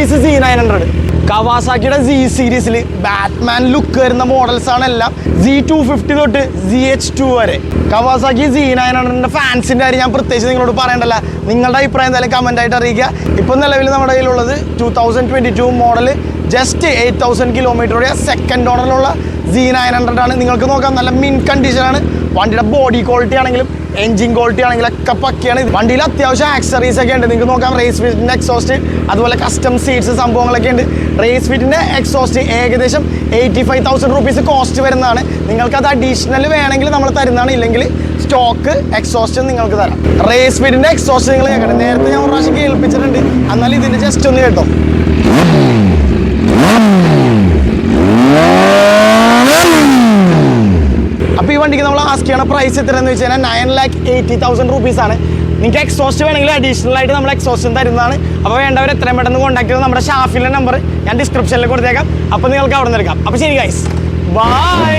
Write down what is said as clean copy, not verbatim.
Piece Z900. കവാസാക്കിയുടെ Z സീരീസിൽ Batman look വരുന്ന മോഡൽസ് ആണ് എല്ലാം. Z250 തൊട്ട് ZH2 വരെ. കവാസാക്കി Z900ന്റെ ഫാൻസിന്റെ കാര്യം ഞാൻ പ്രത്യേകിച്ച് നിങ്ങളോട് പറയണ്ടല്ല. നിങ്ങളുടെ അഭിപ്രായം എന്തായാലും കമന്റ് ആയിട്ട് അറിയിക്കുക. ഇപ്പോൾ നിലവിൽ നമ്മുടെ കയ്യിലുള്ളത് 2022 മോഡൽ ജസ്റ്റ് 8000 കിലോമീറ്ററുടെ സെക്കൻഡ് ഓണറിലുള്ള Z900 ആണ്. നിങ്ങൾക്ക് നോക്കാം, നല്ല മിൻ കണ്ടീഷനാണ്. വണ്ടിയുടെ ബോഡി ക്വാളിറ്റി ആണെങ്കിലും എൻജിൻ ക്വാളിറ്റി ആണെങ്കിലും ഒക്കെ പക്കയാണ്. വണ്ടിയിൽ അത്യാവശ്യം ആക്സറീസ് ഒക്കെ ഉണ്ട്. നിങ്ങൾക്ക് നോക്കാം, റേസ് ഫിറ്റിൻ്റെ എക്സോസ്റ്റ്, അതുപോലെ കസ്റ്റം സീറ്റ്സ് സംഭവങ്ങളൊക്കെ ഉണ്ട്. റേസ് ഫിറ്റിൻ്റെ എക്സോസ്റ്റ് ഏകദേശം 85,000 റുപ്പീസ് കോസ്റ്റ് വരുന്നതാണ്. നിങ്ങൾക്കത് അഡീഷണൽ വേണമെങ്കിൽ നമ്മൾ തരുന്നതാണ്, ഇല്ലെങ്കിൽ സ്റ്റോക്ക് എക്സോസ്റ്റ് നിങ്ങൾക്ക് തരാം. റേസ് ഫിറ്റിൻ്റെ എക്സോസ്റ്റ് നിങ്ങൾ കേൾക്കണം. നേരത്തെ ഞാൻ ഒരു പ്രാവശ്യം കേൾപ്പിച്ചിട്ടുണ്ട്, എന്നാൽ ഇതിൻ്റെ ജസ്റ്റ് ഒന്ന് കേട്ടോ. അപ്പോൾ ഈ വണ്ടിക്ക് നമ്മൾ ആസ്ക് ചെയ്യണ പ്രൈസ് എത്രയെന്ന് വെച്ച് കഴിഞ്ഞാൽ 9,80,000 റുപ്പീസാണ്. നിങ്ങൾക്ക് എക്സോസ്റ്റ് വേണമെങ്കിൽ അഡീഷണൽ ആയിട്ട് നമ്മൾ എക്സോസ്റ്റും തരുന്നതാണ്. അപ്പോൾ വേണ്ടവർ എത്രയും പെട്ടെന്ന് കോൺടാക്ട് ചെയ്ത് നമ്മുടെ ഷാഫിലെ നമ്പർ ഞാൻ ഡിസ്ക്രിപ്ഷനിൽ കൊടുത്തേക്കാം. അപ്പോൾ നിങ്ങൾക്ക് അവിടെ നിന്ന് എടുക്കാം. അപ്പോൾ ശരി ഗൈസ്, ബൈ.